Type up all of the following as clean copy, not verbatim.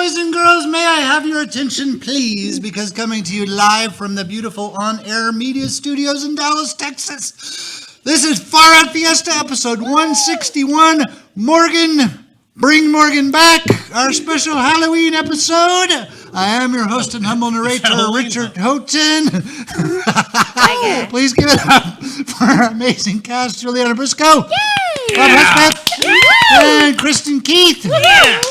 boys and girls, may I have your attention, please? Because coming to you live from the beautiful on-air media studios in Dallas, Texas, this is Far Out Fiesta, episode 161. Morgan, bring Morgan back, our special Halloween episode. I am your host and humble narrator, Richard Houghton. Please give it up for our amazing cast, JuliAnna Briscoe, Robb Hudspeth, and Kristin Keith. Yeah.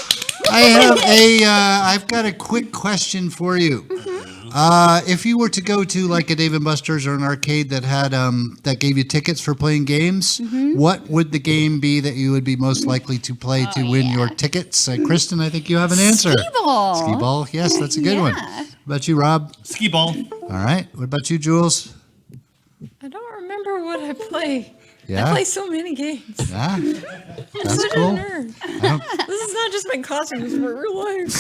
I've got a quick question for you. If you were to go to like a Dave & Buster's or an arcade that had that gave you tickets for playing games, what would the game be that you would be most likely to play to win your tickets? Kristin, I think you have an answer. Skee-ball. Skee-ball, yes, that's a good one. What about you, Robb? Skee-ball. All right. What about you, Jules? I don't remember what I play. Yeah? I play so many games. Yeah, I'm that's such cool. a nerd. This is not just my costumes for real life.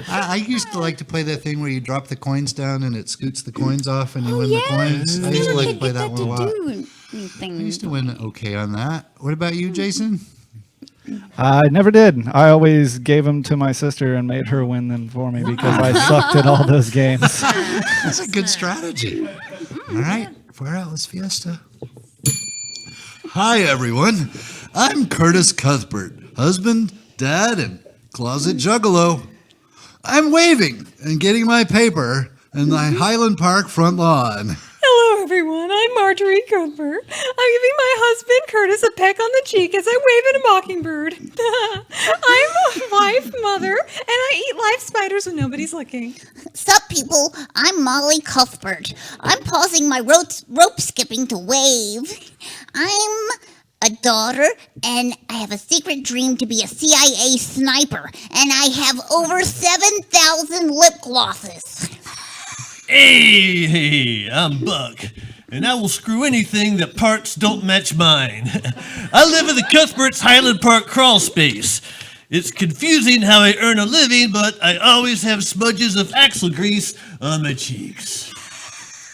I used to like to play that thing where you drop the coins down and it scoots the coins off and you win the coins. I used to like to play that one a lot. I used to win okay on that. What about you, Jason? I never did. I always gave them to my sister and made her win them for me because I sucked at all those games. That's a good strategy. All right, Far Out Fiesta. Hi, everyone. I'm Curtis Cuthbert, husband, dad, and closet juggalo. I'm waving and getting my paper in the Highland Park front lawn. Hello, everyone. I'm Marjorie Cuthbert. I'm giving my husband Curtis a peck on the cheek as I wave at a mockingbird. I'm a wife, mother, and I eat live spiders when nobody's looking. Sup, people? I'm Molly Cuthbert. I'm pausing my rope skipping to wave. I'm a daughter, and I have a secret dream to be a CIA sniper, and I have over 7,000 lip glosses. Hey, I'm Buck, and I will screw anything that parts don't match mine. I live in the Cuthbert's Highland Park crawl space. It's confusing how I earn a living, but I always have smudges of axle grease on my cheeks.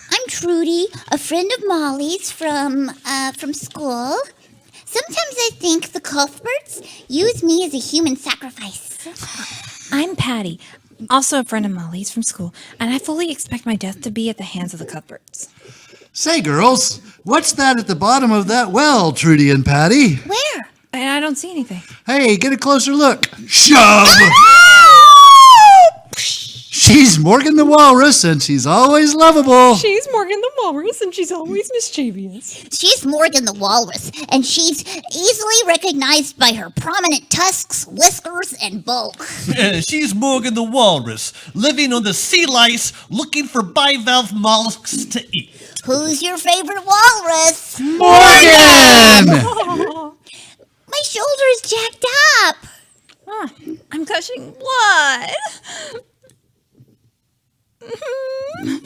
I'm Trudy, a friend of Molly's from school. Sometimes I think the Cuthberts use me as a human sacrifice. I'm Patty, also a friend of Molly's from school, and I fully expect my death to be at the hands of the Cuthberts. Say, girls, what's that at the bottom of that well, Trudy and Patty? Where? And I don't see anything. Hey, get a closer look. Shove! She's Morgan the Walrus, and she's always lovable. She's Morgan the Walrus, and she's always mischievous. She's Morgan the Walrus, and she's easily recognized by her prominent tusks, whiskers, and bulk. She's Morgan the Walrus, living on the sea lice, looking for bivalve mollusks to eat. Who's your favorite walrus? Morgan! My shoulder is jacked up. I'm gushing blood. I'm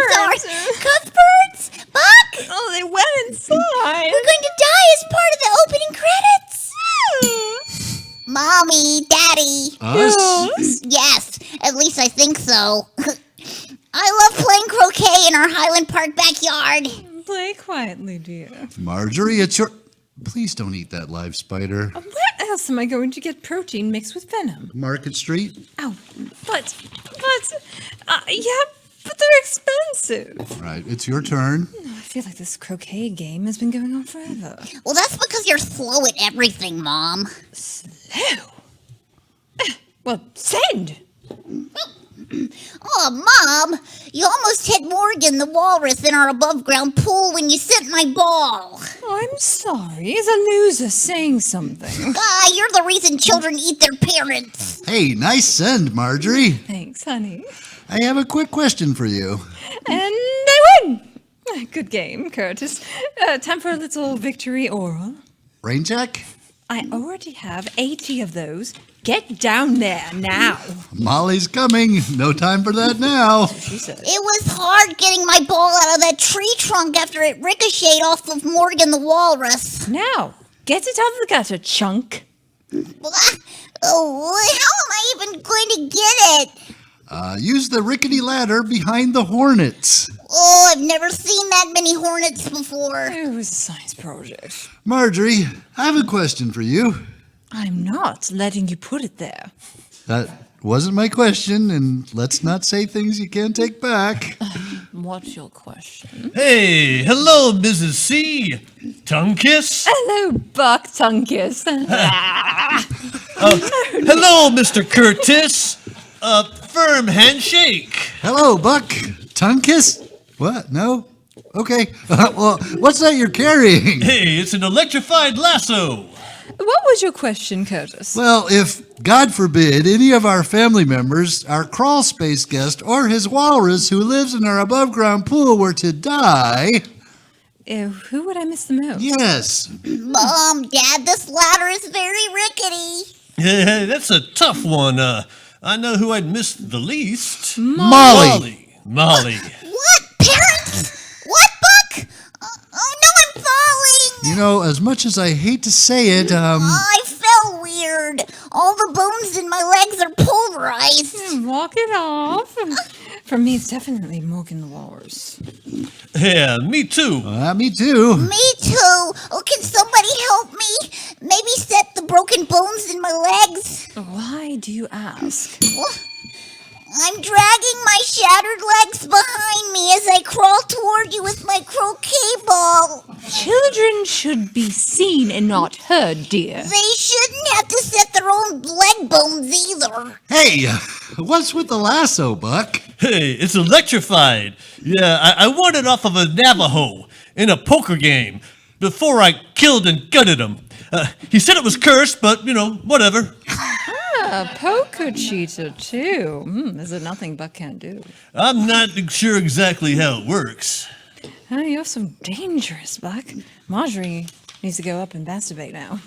sorry. Cuthberts? Buck? Oh, they went inside. We're going to die as part of the opening credits. Mommy, Daddy. Us? Yes, at least I think so. I love playing croquet in our Highland Park backyard. Play quietly, dear. Marjorie, it's your... Please don't eat that live spider. Where else am I going to get protein mixed with venom? Market Street? Oh, but they're expensive. Right, it's your turn. I feel like this croquet game has been going on forever. Well, that's because you're slow at everything, Mom. Slow? Well, send! Oh, Mom, you almost hit Morgan the Walrus in our above-ground pool when you sent my ball. Oh, I'm sorry. Is a loser saying something? You're the reason children eat their parents. Hey, nice send, Marjorie. Thanks, honey. I have a quick question for you. And I win! Good game, Curtis. Time for a little victory oral. Rain check? I already have 80 of those. Get down there now. Molly's coming. No time for that now. She said. It was hard getting my ball out of that tree trunk after it ricocheted off of Morgan the Walrus. Now, get it out of the gutter, chunk. How am I even going to get it? Use the rickety ladder behind the hornets. Oh, I've never seen that many hornets before. It was a science project. Marjorie, I have a question for you. I'm not letting you put it there. That wasn't my question, and let's not say things you can't take back. What's your question? Hey, hello, Mrs. C. Tongue kiss? Hello, Buck Tongue Kiss. Hello, Mr. Curtis. Firm handshake. Hello, Buck. Tongue kiss? What? No? Okay. Well, what's that you're carrying? Hey, it's an electrified lasso. What was your question, Curtis? Well, if, God forbid, any of our family members, our crawl space guest, or his walrus who lives in our above-ground pool were to die... Who would I miss the most? Yes. Mom, Dad, this ladder is very rickety. Yeah, that's a tough one. I know who I'd miss the least. Molly. Molly. What? Parents? What, Buck? Oh, no, I'm falling. You know, as much as I hate to say it, I fell weird. All the bones in my legs are pulverized. Walk it off. For me, it's definitely Morgan the Walrus. Yeah, me too. me too. Me too. Oh, can somebody help me? Maybe set the broken bones in my legs? Why do you ask? Well, I'm dragging my shattered legs behind me as I crawl toward you with my croquet ball. Children should be seen and not heard, dear. They shouldn't have to set their own leg bones either. Hey, what's with the lasso, Buck? Hey, it's electrified. Yeah, I won it off of a Navajo in a poker game before I killed and gutted him. He said it was cursed, but, whatever. A poker cheater, too. Is it nothing Buck can't do? I'm not sure exactly how it works. Oh, you're so dangerous, Buck. Marjorie needs to go up and masturbate now.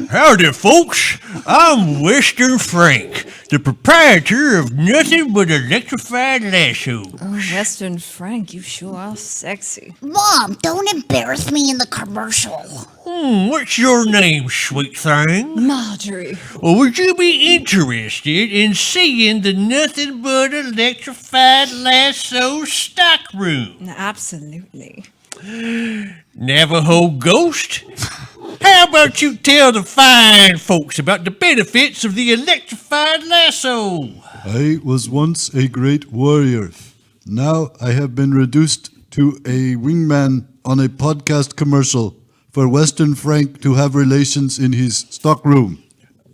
Howdy, folks. I'm Western Frank, the proprietor of Nothing But Electrified Lasso. Oh, Western Frank, you sure are sexy. Mom, don't embarrass me in the commercial. What's your name, sweet thing? Marjorie. Or would you be interested in seeing the Nothing But Electrified Lasso stockroom? Absolutely. Navajo Ghost? How about you tell the fine folks about the benefits of the electrified lasso? I was once a great warrior. Now I have been reduced to a wingman on a podcast commercial for Western Frank to have relations in his stockroom.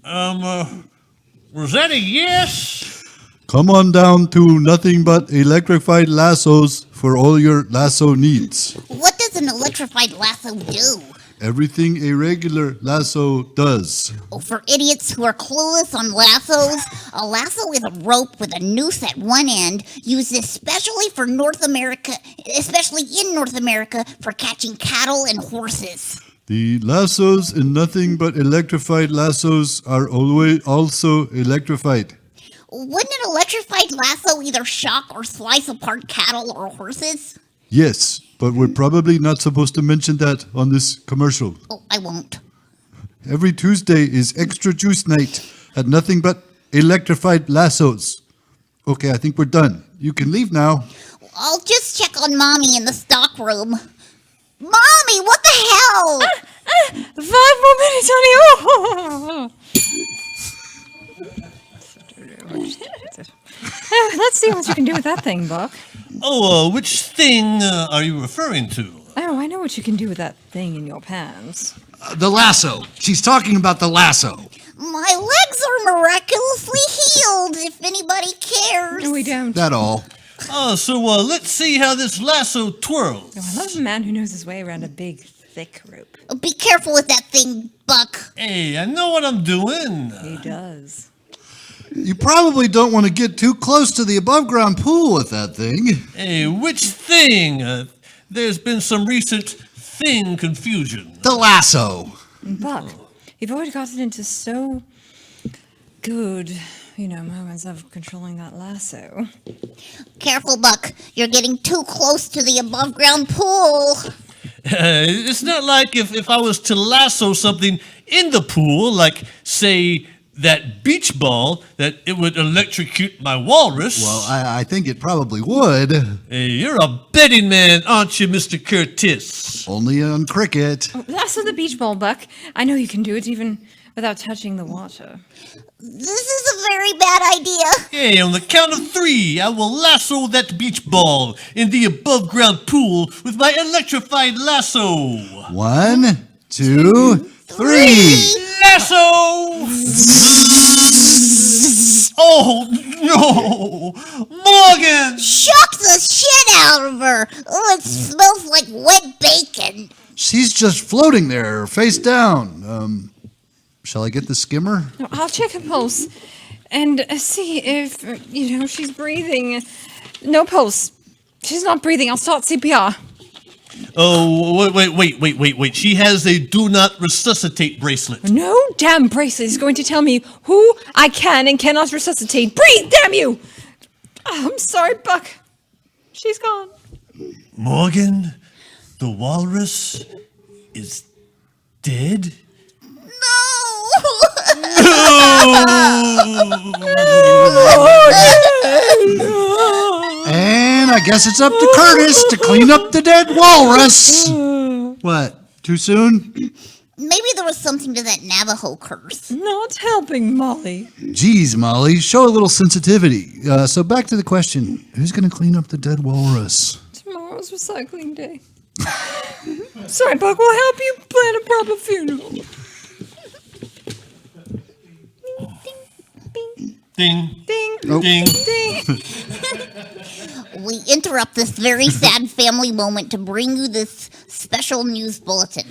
Was that a yes? Come on down to Nothing But Electrified Lassos for all your lasso needs. What does an electrified lasso do? Everything a regular lasso does. Oh, for idiots who are clueless on lassos, a lasso is a rope with a noose at one end, used especially in North America, for catching cattle and horses. The lassos in Nothing But Electrified Lassos are always also electrified. Wouldn't an electrified lasso either shock or slice apart cattle or horses? Yes, but we're probably not supposed to mention that on this commercial. Oh, I won't. Every Tuesday is Extra Juice Night at Nothing But Electrified Lassos. Okay, I think we're done. You can leave now. I'll just check on Mommy in the stockroom. Mommy, what the hell? 5 more minutes, honey. Let's see what you can do with that thing, Buck. Oh, which thing are you referring to? Oh, I know what you can do with that thing in your pants. The lasso. She's talking about the lasso. My legs are miraculously healed, if anybody cares. No, we don't. That all. Oh, so let's see how this lasso twirls. Oh, I love a man who knows his way around a big, thick rope. Oh, be careful with that thing, Buck. Hey, I know what I'm doing. He does. You probably don't want to get too close to the above-ground pool with that thing. Hey, which thing? There's been some recent thing confusion. The lasso. Buck, you've already gotten into so good, moments of controlling that lasso. Careful, Buck. You're getting too close to the above-ground pool. It's not like if I was to lasso something in the pool, like, say, that beach ball, that it would electrocute my walrus. Well, I think it probably would. Hey, you're a betting man, aren't you, Mr. Curtis? Only on cricket. Oh, lasso the beach ball, Buck. I know you can do it even without touching the water. This is a very bad idea. Hey, on the count of 3, I will lasso that beach ball in the above-ground pool with my electrified lasso. 1, 2, 3. Lasso! Oh, no! Morgan! Shock the shit out of her. Oh, it smells like wet bacon. She's just floating there, face down. Shall I get the skimmer? No, I'll check her pulse and see if, she's breathing. No pulse. She's not breathing. I'll start CPR. Oh, wait. She has a do not resuscitate bracelet. No damn bracelet is going to tell me who I can and cannot resuscitate. Breathe, damn you! Oh, I'm sorry, Buck. She's gone. Morgan, the walrus is dead? And I guess it's up to Curtis to clean up the dead walrus. What? Too soon? Maybe there was something to that Navajo curse. Not helping, Molly. Geez, Molly, show a little sensitivity. So back to the question. Who's going to clean up the dead walrus? Tomorrow's recycling day. Sorry, Buck, we'll help you plan a proper funeral. Ding. Ding. Oh. Ding. Ding. We interrupt this very sad family moment to bring you this special news bulletin.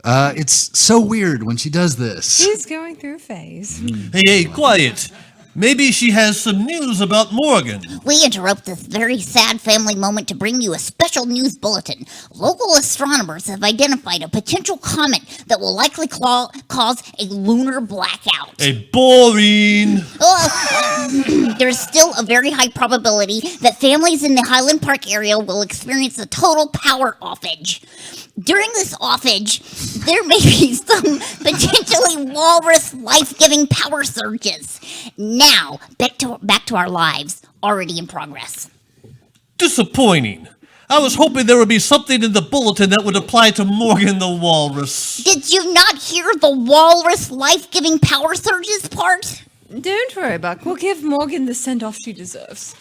It's so weird when she does this. She's going through a phase. Hey, quiet. Maybe she has some news about Morgan. We interrupt this very sad family moment to bring you a special news bulletin. Local astronomers have identified a potential comet that will likely cause a lunar blackout. A boring. There's still a very high probability that families in the Highland Park area will experience a total power offage. During this offage, there may be some potentially walrus life-giving power surges. Now, back to our lives, already in progress. Disappointing. I was hoping there would be something in the bulletin that would apply to Morgan the walrus. Did you not hear the walrus life-giving power surges part? Don't worry, Buck. We'll give Morgan the send-off she deserves.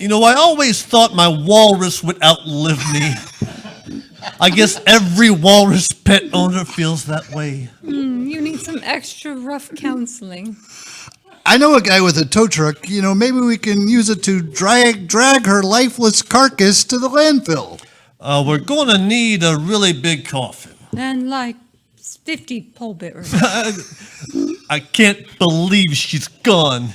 I always thought my walrus would outlive me. I guess every walrus pet owner feels that way. You need some extra rough counseling. I know a guy with a tow truck. Maybe we can use it to drag her lifeless carcass to the landfill. We're going to need a really big coffin. And 50 pallbearers. I can't believe she's gone.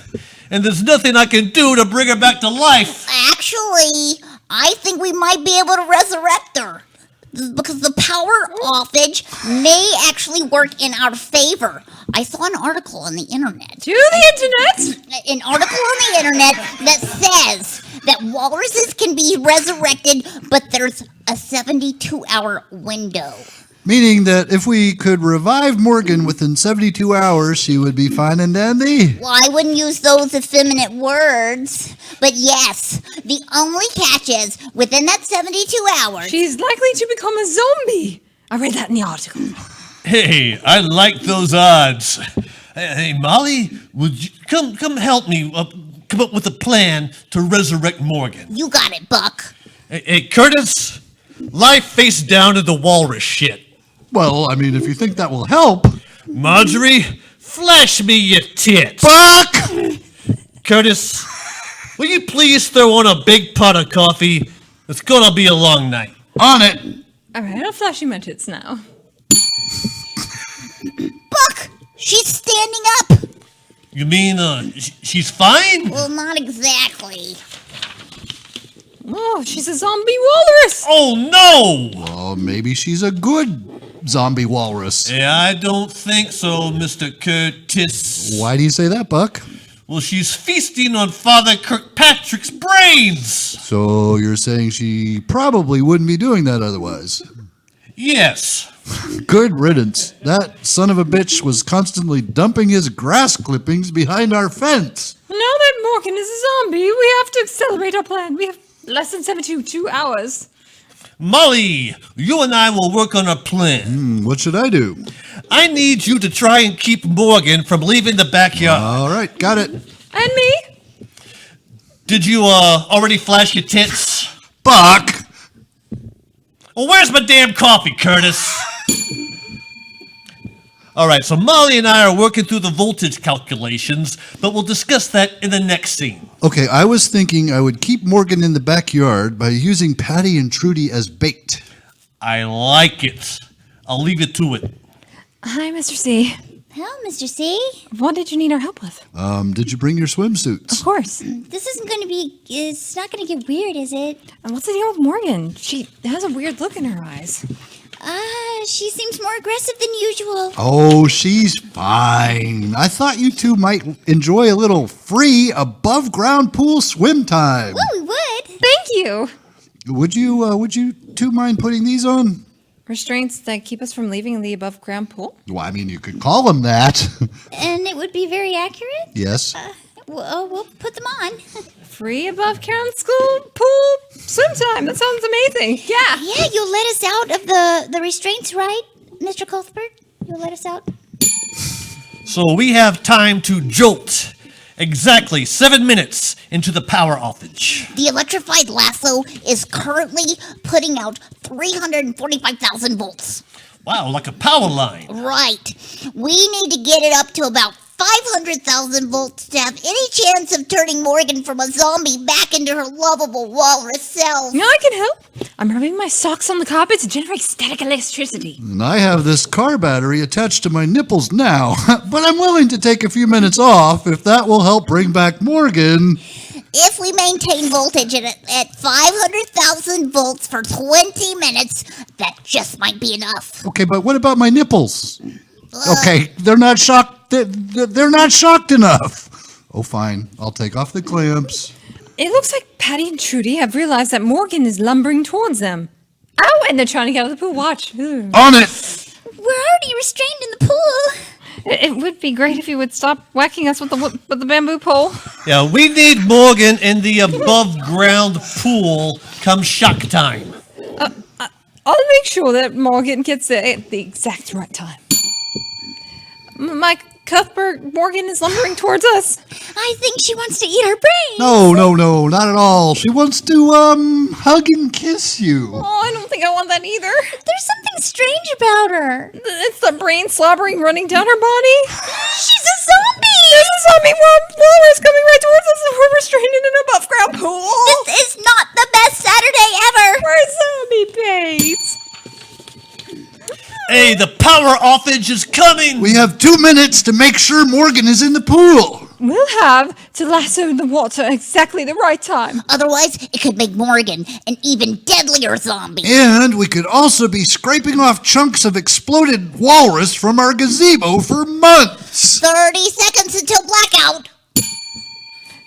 And there's nothing I can do to bring her back to life. Actually, I think we might be able to resurrect her. Because the power offage may actually work in our favor. I saw an article on the internet. To the internet? An article on the internet that says that walruses can be resurrected, but there's a 72-hour window. Meaning that if we could revive Morgan within 72 hours, she would be fine and dandy. Well, I wouldn't use those effeminate words. But yes, the only catch is, within that 72 hours... She's likely to become a zombie. I read that in the article. Hey, I like those odds. Hey, Molly, would you come help me come up with a plan to resurrect Morgan? You got it, Buck. Hey, Curtis, lie face down to the walrus shit. Well, if you think that will help. Marjorie, flash me your tits. Buck! Curtis, will you please throw on a big pot of coffee? It's gonna be a long night. On it. All right, I'll flash you my tits now. Buck, she's standing up. You mean, she's fine? Well, not exactly. Oh, she's a zombie walrus. Oh, no! Well, maybe she's a good zombie walrus. Yeah, I don't think so, Mr. Curtis. Why do you say that, Buck? Well, she's feasting on Father Kirkpatrick's brains. So you're saying she probably wouldn't be doing that otherwise? Yes. Good riddance. That son of a bitch was constantly dumping his grass clippings behind our fence. Now that Morgan is a zombie, we have to accelerate our plan. We have less than 72 hours. Molly, you and I will work on a plan. What should I do? I need you to try and keep Morgan from leaving the backyard. All right, got it. And me? Did you already flash your tits? Buck! Well, where's my damn coffee, Curtis? All right, so Molly and I are working through the voltage calculations, but we'll discuss that in the next scene. Okay, I was thinking I would keep Morgan in the backyard by using Patty and Trudy as bait. I like it. I'll leave you to it. Hi, Mr. C. Hello, Mr. C. What did you need our help with? Did you bring your swimsuits? Of course. This isn't going to be... It's not going to get weird, is it? And what's the deal with Morgan? She has a weird look in her eyes. She seems more aggressive than usual. Oh, she's fine. I thought you two might enjoy a little free above-ground pool swim time. Oh, we would. Thank you. Would you two mind putting these on? Restraints that keep us from leaving the above ground pool? Well, I mean, you could call them that. And it would be very accurate? Yes. We'll put them on. Free above ground school pool swim time. That sounds amazing. Yeah. Yeah, you'll let us out of the restraints, right, Mr. Cuthbert? You'll let us out? So we have time to jolt. Exactly 7 minutes into the power outage. The electrified lasso is currently putting out 345,000 volts. Wow, like a power line. Right. We need to get it up to about 500,000 volts to have any chance of turning Morgan from a zombie back into her lovable walrus self. No, I can help. I'm rubbing my socks on the carpet to generate static electricity. And I have this car battery attached to my nipples now, but I'm willing to take a few minutes off if that will help bring back Morgan. If we maintain voltage at 500,000 volts for 20 minutes, that just might be enough. Okay, but what about my nipples? Okay, they're not shocked. They're not shocked enough. Oh, fine. I'll take off the clamps. It looks like Patty and Trudy have realized that Morgan is lumbering towards them. Oh, and they're trying to get out of the pool. Watch. Ooh. On it! We're already restrained in the pool. It would be great if you would stop whacking us with the bamboo pole. Yeah, we need Morgan in the above ground pool come shock time. I'll make sure that Morgan gets there at the exact right time. Mike Cuthbert, Morgan is lumbering towards us. I think she wants to eat our brains. No, not at all. She wants to, hug and kiss you. Oh, I don't think I want that either. There's something strange about her. It's the brain slobbering running down her body. She's a zombie. There's a zombie walrus coming right towards us and we're restrained in an above ground pool. This is not the best Saturday ever. We're zombie baits. Hey, the power outage is coming! We have 2 minutes to make sure Morgan is in the pool. We'll have to lasso the water exactly the right time. Otherwise, it could make Morgan an even deadlier zombie. And we could also be scraping off chunks of exploded walrus from our gazebo for months. 30 seconds until blackout.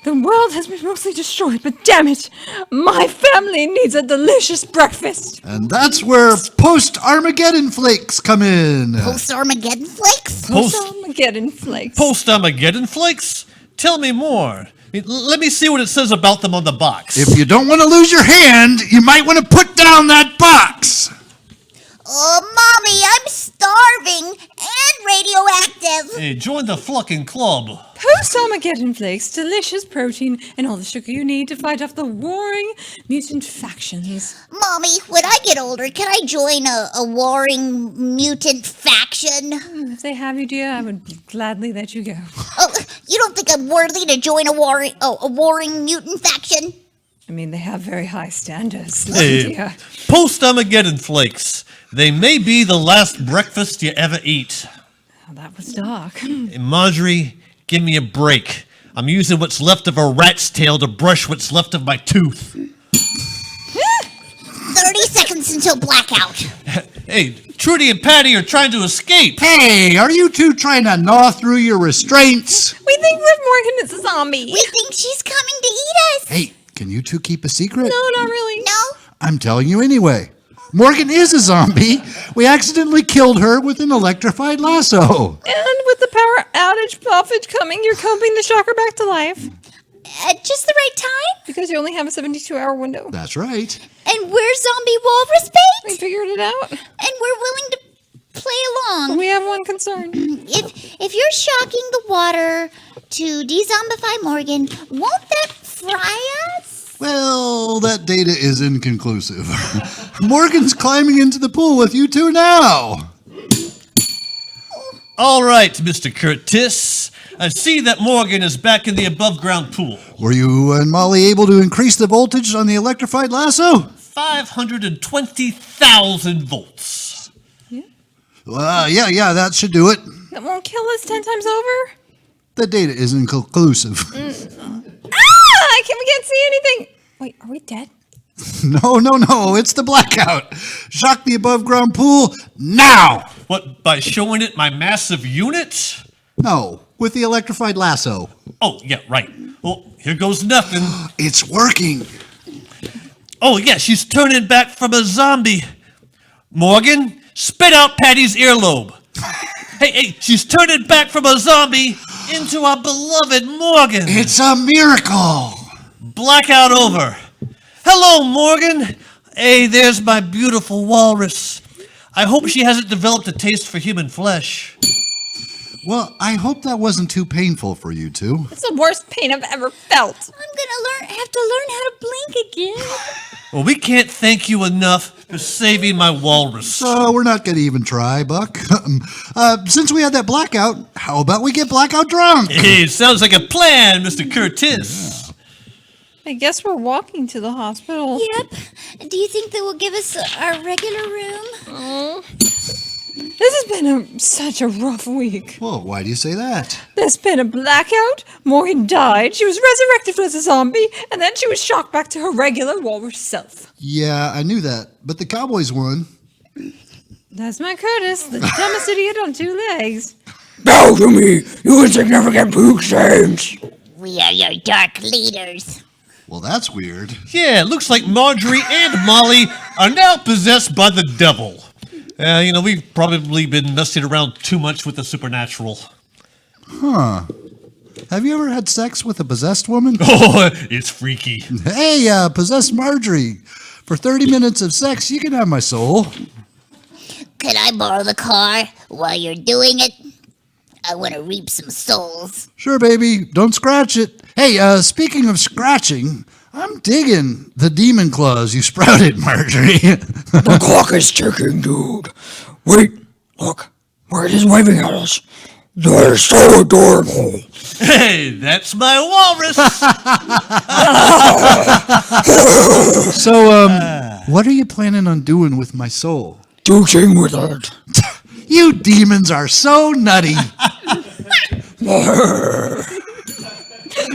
The world has been mostly destroyed, but damn it, my family needs a delicious breakfast. And that's where post-Armageddon flakes come in. Post-Armageddon flakes? Post-Armageddon flakes. Post-Armageddon flakes? Tell me more. Let me see what it says about them on the box. If you don't want to lose your hand, you might want to put down that box. Oh, Mommy, I'm starving and radioactive. Hey, join the fucking club. Post-Armageddon flakes, delicious protein, and all the sugar you need to fight off the warring mutant factions. Mommy, when I get older, can I join a warring mutant faction? If they have you, dear, I would gladly let you go. Oh, you don't think I'm worthy to join a warring mutant faction? I mean, they have very high standards. Hey, Dear. post-Armageddon flakes. They may be the last breakfast you ever eat. Oh, that was dark. Hey, Marjorie, give me a break. I'm using what's left of a rat's tail to brush what's left of my tooth. 30 seconds until blackout. Hey, Trudy and Patty are trying to escape. Hey, are you two trying to gnaw through your restraints? We think Liv Morgan is a zombie. We think she's coming to eat us. Hey, can you two keep a secret? No, not really. No? I'm telling you anyway. Morgan is a zombie. We accidentally killed her with an electrified lasso. And with the power outage coming, you're coping to shock her back to life. at just the right time? Because you only have a 72-hour window. That's right. And we're zombie walrus We bait? figured it out. And we're willing to play along. We have one concern. If you're shocking the water to de-zombify Morgan, won't that fry us? Well, that data is inconclusive. Morgan's climbing into the pool with you two now. All right, Mr. Curtis. I see that Morgan is back in the above-ground pool. Were you and Molly able to increase the voltage on the electrified lasso? 520,000 volts. Yeah, that should do it. That won't kill us 10 times over? The data is inconclusive. We can't see anything. Wait, are we dead? No, it's the blackout. Shock the above-ground pool now. What, by showing it my massive unit? No, with the electrified lasso. Oh, yeah, right. Well, here goes nothing. It's working. Oh, yeah, she's turning back from a zombie. Morgan, spit out Patty's earlobe. Hey, she's turning back from a zombie into our beloved Morgan. It's a miracle. Blackout over. Hello, Morgan. Hey, there's my beautiful walrus. I hope she hasn't developed a taste for human flesh. Well, I hope that wasn't too painful for you two. It's the worst pain I've ever felt. I'm gonna have to learn how to blink again. Well, we can't thank you enough for saving my walrus. So we're not going to even try, Buck. Since we had that blackout, how about we get blackout drunk? Hey, sounds like a plan, Mr. Curtis. I guess we're walking to the hospital. Yep. Do you think they will give us our regular room? This has been such a rough week. Well, why do you say that? There's been a blackout, Morgan died, she was resurrected as a zombie, and then she was shocked back to her regular walrus self. Yeah, I knew that, but the Cowboys won. That's my Curtis, the dumbest idiot on two legs. Bow to me, you insignificant pook stains. We are your dark leaders. Well, that's weird. Yeah, it looks like Marjorie and Molly are now possessed by the devil. We've probably been messing around too much with the supernatural. Huh. Have you ever had sex with a possessed woman? Oh, it's freaky. Hey, possessed Marjorie. For 30 minutes of sex, you can have my soul. Could I borrow the car while you're doing it? I want to reap some souls. Sure, baby. Don't scratch it. Hey, speaking of scratching, I'm digging the demon claws you sprouted, Marjorie. The clock is ticking, dude. Wait, look. Where it is waving at us. They're so adorable. Hey, that's my walrus. So, what are you planning on doing with my soul? Douching with it. You demons are so nutty.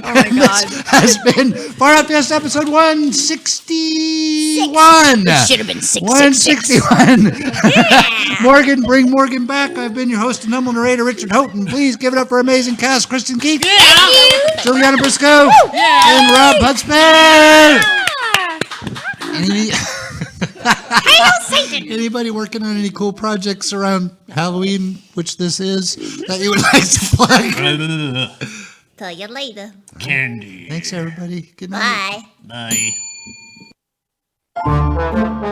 Oh my god. Has been Far Out Fiesta episode 161. It should have been 666. 161. Morgan, bring Morgan back. I've been your host and humble narrator, Richard Houghton. Please give it up for amazing cast, Kristin Keith, JuliAnna Briscoe, and Robb Hudspeth. Anybody working on any cool projects around Halloween, which this is, that you would like to plug? Tell you later. Candy. Thanks, everybody. Good night. Bye. Bye.